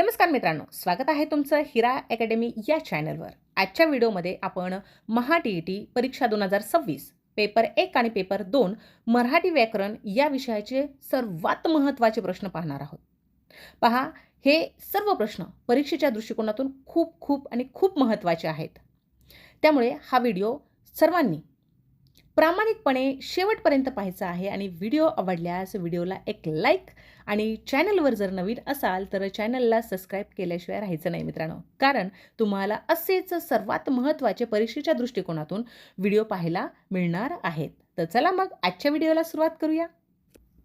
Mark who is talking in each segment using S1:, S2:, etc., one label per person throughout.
S1: नमस्कार मित्रांनो, स्वागत आहे तुमचं हिरा अकॅडमी या चॅनलवर. आजच्या व्हिडिओमध्ये आपण महा-टी-ई-टी परीक्षा 2026 पेपर 1 आणि पेपर 2 मराठी व्याकरण या विषयाचे सर्वात महत्त्वाचे प्रश्न पाहणार आहोत. पहा, हे सर्व प्रश्न परीक्षेच्या दृष्टिकोनातून खूप महत्त्वाचे आहेत. त्यामुळे हा व्हिडिओ सर्वांनी प्रामाणिकपणे शेवटपर्यंत पाहायचा आहे आणि व्हिडिओ आवडल्यास व्हिडिओला एक लाईक आणि चॅनलवर जर नवीन असाल तर चॅनलला सबस्क्राईब केल्याशिवाय राहायचं नाही मित्रांनो, कारण तुम्हाला असेच सर्वात महत्त्वाचे परीक्षेच्या दृष्टिकोनातून व्हिडिओ पाहायला मिळणार आहेत. तर चला मग आजच्या व्हिडिओला सुरुवात करूया.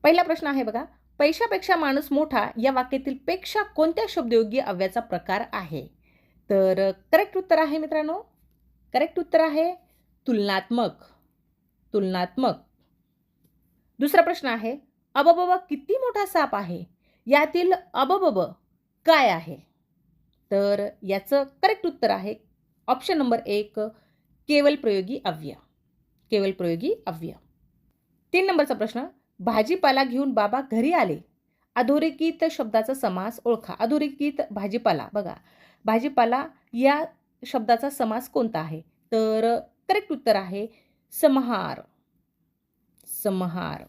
S1: पहिला प्रश्न आहे बघा, पैशापेक्षा माणूस मोठा या वाक्यातील पेक्षा कोणत्या शब्दयोगी अव्ययाचा प्रकार आहे? तर करेक्ट उत्तर आहे मित्रांनो, करेक्ट उत्तर आहे तुलनात्मक. तुलनात्मक. दुसरा प्रश्न आहे, अबबब किती मोठा साप आहे यातील अबबब काय आहे? तर याचं करेक्ट उत्तर आहे ऑप्शन नंबर 1 केवलप्रयोगी अव्यय. केवलप्रयोगी अव्यय. 3 नंबरचा प्रश्न, भाजीपाला घेऊन बाबा घरी आले. अधोरेखित शब्दाचा समास ओळखा. अधोरेखित भाजीपाला बघा, भाजीपाला या शब्दाचा समास कोणता आहे? तर करेक्ट उत्तर आहे समाहार. समाहार.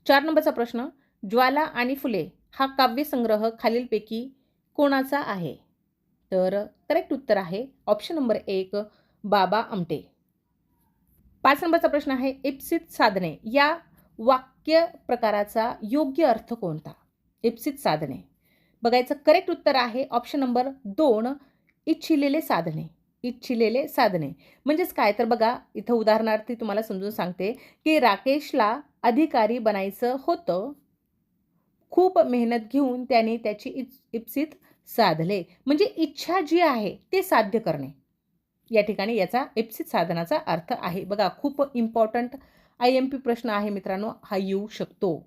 S1: 4 नंबरचा प्रश्न, ज्वाला आणि फुले हा काव्यसंग्रह खालीलपैकी कोणाचा आहे? तर करेक्ट उत्तर आहे ऑप्शन नंबर 1 बाबा आमटे. 5 नंबरचा प्रश्न आहे, इप्सित साधने या वाक्य प्रकाराचा योग्य अर्थ कोणता? इप्सित साधने बघायचं करेक्ट उत्तर आहे ऑप्शन नंबर 2 इच्छिलेले साधने. इच्छिलेले साधने म्हणजेच काय? तर बघा, इथं उदाहरणार्थ तुम्हाला समजून सांगते की राकेशला अधिकारी बनायचं होतं. खूप मेहनत घेऊन त्याने त्याची इप्सित साधले. म्हणजे इच्छा जी आहे ते साध्य करणे. या ठिकाणी याचा इप्सित साधनाचा अर्थ आहे. बघा, खूप इम्पॉर्टंट IMP प्रश्न आहे मित्रांनो, हा येऊ शकतो.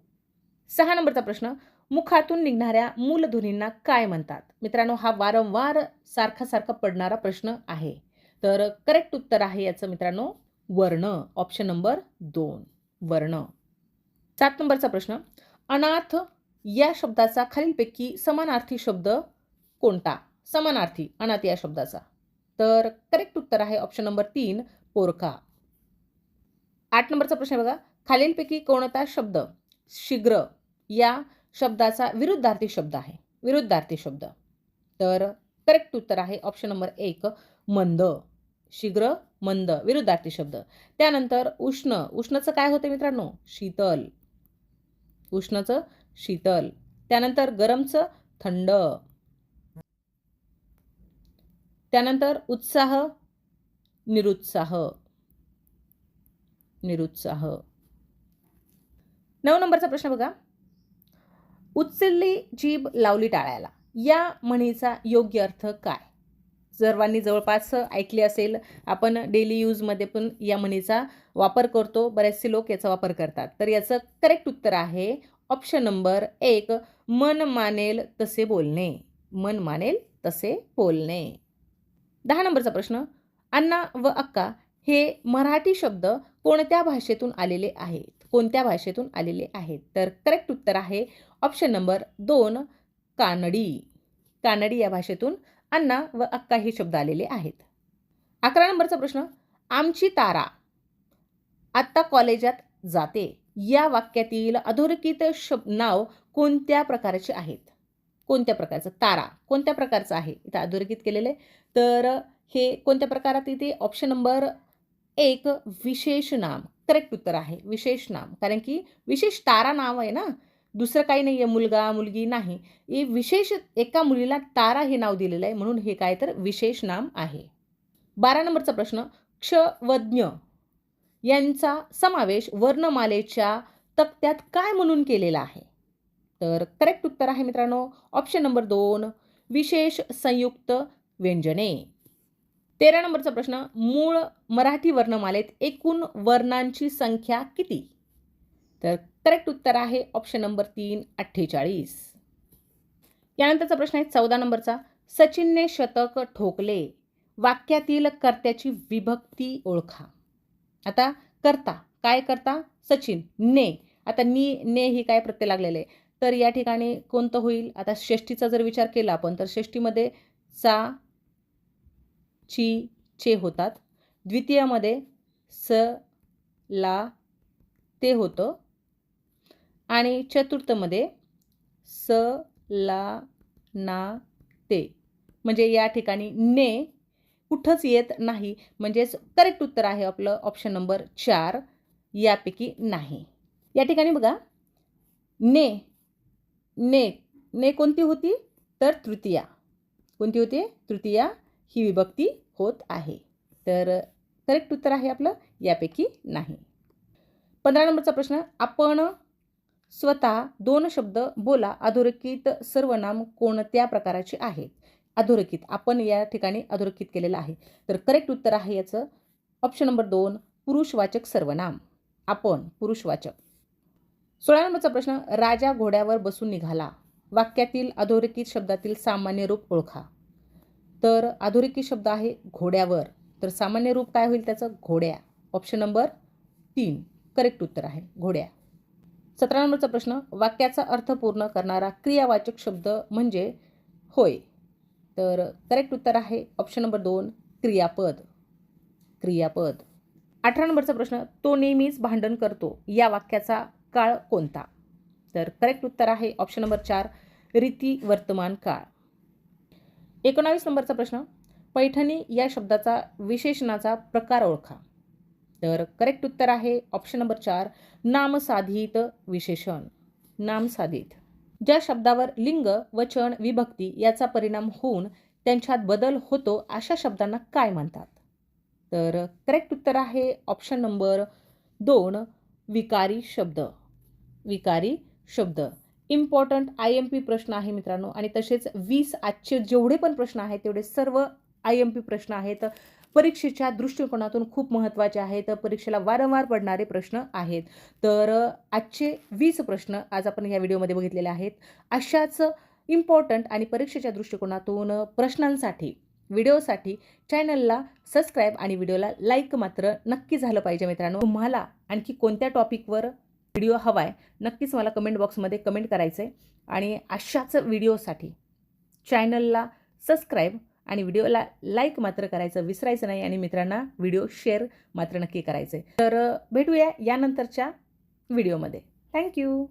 S1: 6 नंबरचा प्रश्न, मुखातून निघणाऱ्या मूलध्वनींना काय म्हणतात? मित्रांनो, हा वारंवार सारखा पडणारा प्रश्न आहे. तर करेक्ट उत्तर आहे याचं मित्रांनो वर्ण. ऑप्शन नंबर 2 वर्ण. 7 नंबरचा प्रश्न, अनाथ या शब्दाचा खालीलपैकी समानार्थी शब्द कोणता? समानार्थी अनाथ या शब्दाचा. तर करेक्ट उत्तर आहे ऑप्शन नंबर 3 पोरका. 8 नंबरचा प्रश्न बघा, खालीलपैकी कोणता शब्द शीघ्र या शब्दाचा विरुद्धार्थी शब्द आहे? विरुद्धार्थी शब्द. तर करेक्ट उत्तर आहे ऑप्शन नंबर 1 मंद. शीघ्र मंद विरुद्धार्थी शब्द. त्यानंतर उष्ण. उष्णचं काय होतं मित्रांनो? शीतल. उष्णचं शीतल. त्यानंतर गरमचं थंड. त्यानंतर उत्साह निरुत्साह. निरुत्साह. 9 नंबरचा प्रश्न बघा, उचलली जीभ लावली टाळ्याला या म्हणीचा योग्य अर्थ काय? सर्वांनी जवळपास ऐकले असेल, आपण डेली यूजमध्ये पण या म्हणीचा वापर करतो. बरेचसे लोक याचा वापर करतात. तर याचं करेक्ट उत्तर आहे ऑप्शन नंबर 1 मन मानेल तसे बोलणे. मन मानेल तसे बोलणे. 10 नंबरचा प्रश्न, अण्णा व अक्का हे मराठी शब्द कोणत्या भाषेतून आलेले आहेत? कोणत्या भाषेतून आलेले आहेत? तर करेक्ट उत्तर आहे ऑप्शन नंबर 2 कानडी. कानडी या भाषेतून अण्णा व अक्का हे शब्द आलेले आहेत. 11 नंबरचा प्रश्न, आमची तारा आत्ता कॉलेजात जाते या वाक्यातील अधोरेखित नाव कोणत्या प्रकारचे आहेत? कोणत्या प्रकारचं? तारा कोणत्या प्रकारचं आहे इथं अधोरेखित केलेले? तर हे कोणत्या प्रकारात येते? ऑप्शन नंबर 1 विशेष नाम. करेक्ट उत्तर आहे विशेष नाम, कारण की विशेष तारा नाव आहे ना, दुसरं काही नाही आहे, मुलगा मुलगी नाही. हे विशेष एका मुलीला तारा हे नाव दिलेलं आहे, म्हणून हे काय तर विशेष नाम आहे. 12 नंबरचा प्रश्न, क्षवज्ञ यांचा समावेश वर्णमालेच्या तक्त्यात काय म्हणून केलेला आहे? तर करेक्ट उत्तर आहे मित्रांनो ऑप्शन नंबर 2 विशेष संयुक्त व्यंजने. 13 नंबरचा प्रश्न, मूळ मराठी वर्णमालेत एकूण वर्णांची संख्या किती? तर करेक्ट उत्तर आहे ऑप्शन नंबर 3 48. यानंतरचा प्रश्न आहे 14 नंबरचा, सचिनने शतक ठोकले वाक्यातील कर्त्याची विभक्ती ओळखा. आता कर्ता काय? करता सचिन. ने आता ने ही काय प्रत्यय लागलेले आहे. तर या ठिकाणी कोणतं होईल? आता षष्टीचा जर विचार केला आपण तर षष्टीमध्ये चा, ची, चे होतात. द्वितीयामध्ये स, ला, ते होतं आणि चतुर्थमध्ये स, ला, ना, ते. म्हणजे या ठिकाणी ने कुठंच येत नाही. म्हणजेच करेक्ट उत्तर आहे आपलं ऑप्शन नंबर 4 यापैकी नाही. या ठिकाणी बघा ने ने ने कोणती होती? तर तृतीया. कोणती होती? तृतीया ही विभक्ती होत आहे. तर करेक्ट उत्तर आहे आपलं यापैकी नाही. 15 नंबरचा प्रश्न. आपण स्वतः 2 शब्द बोला. अधोरेखित सर्वनाम कोणत्या प्रकाराचे आहे? अधोरेखित. आपण या ठिकाणी अधोरेखित केलेलं आहे. तर करेक्ट उत्तर आहे याचं ऑप्शन नंबर 2 पुरुषवाचक सर्वनाम. आपण पुरुषवाचक. 16 नंबरचा प्रश्न. राजा घोड्यावर बसून निघाला. वाक्यातील अधोरेखित शब्दातील सामान्य रूप ओळखा. तर अधोरेखित शब्द आहे घोड्यावर. तर सामान्य रूप काय होईल त्याचं? घोड्या. ऑप्शन नंबर 3 करेक्ट उत्तर आहे घोड्या. 17 नंबरचा प्रश्न. वाक्याचा अर्थ पूर्ण करणारा क्रियावाचक शब्द म्हणजे होय. तर करेक्ट उत्तर आहे ऑप्शन नंबर 2 क्रियापद. क्रियापद. 18 नंबरचा प्रश्न. तो नेहमीच भांडण करतो. या वाक्याचा काळ कोणता? तर करेक्ट उत्तर आहे ऑप्शन नंबर 4 रीती वर्तमान काळ. 19 नंबरचा प्रश्न. पैठणी या शब्दाचा विशेषणाचा प्रकार ओळखा. तर करेक्ट उत्तर आहे ऑप्शन नंबर 4 नामसाधित विशेषण. नामसाधित. ज्या शब्दावर लिंग, वचन, विभक्ती याचा परिणाम होऊन त्यांच्यात बदल होतो अशा शब्दांना काय म्हणतात? तर करेक्ट उत्तर आहे ऑप्शन नंबर 2 विकारी शब्द. विकारी शब्द. इम्पॉर्टंट IMP प्रश्न आहे मित्रांनो आणि तसेच 20 आजचे जेवढे पण प्रश्न आहेत तेवढे सर्व IMP प्रश्न आहेत. परीक्षेच्या दृष्टिकोनातून खूप महत्त्वाचे आहेत. परीक्षेला वारंवार पडणारे प्रश्न आहेत. तर आजचे 20 प्रश्न आज आपण या व्हिडिओमध्ये बघितलेले आहेत. अशाच इम्पॉर्टंट आणि परीक्षेच्या दृष्टिकोनातून प्रश्नांसाठी व्हिडिओसाठी चॅनलला सबस्क्राईब आणि व्हिडिओला लाईक मात्र नक्की झालं पाहिजे मित्रांनो. तुम्हाला आणखी कोणत्या टॉपिकवर व्हिडिओ हवा आहे नक्कीच मला कमेंट बॉक्समध्ये कमेंट करायचं आहे. आणि अशाच व्हिडिओसाठी चॅनलला सबस्क्राईब आणि व्हिडिओला लाईक मात्र करायचं विसरायचं नाही आणि मित्रांना व्हिडिओ शेअर मात्र नक्की करायचं आहे. तर भेटूया यानंतरच्या व्हिडिओमध्ये. थँक्यू.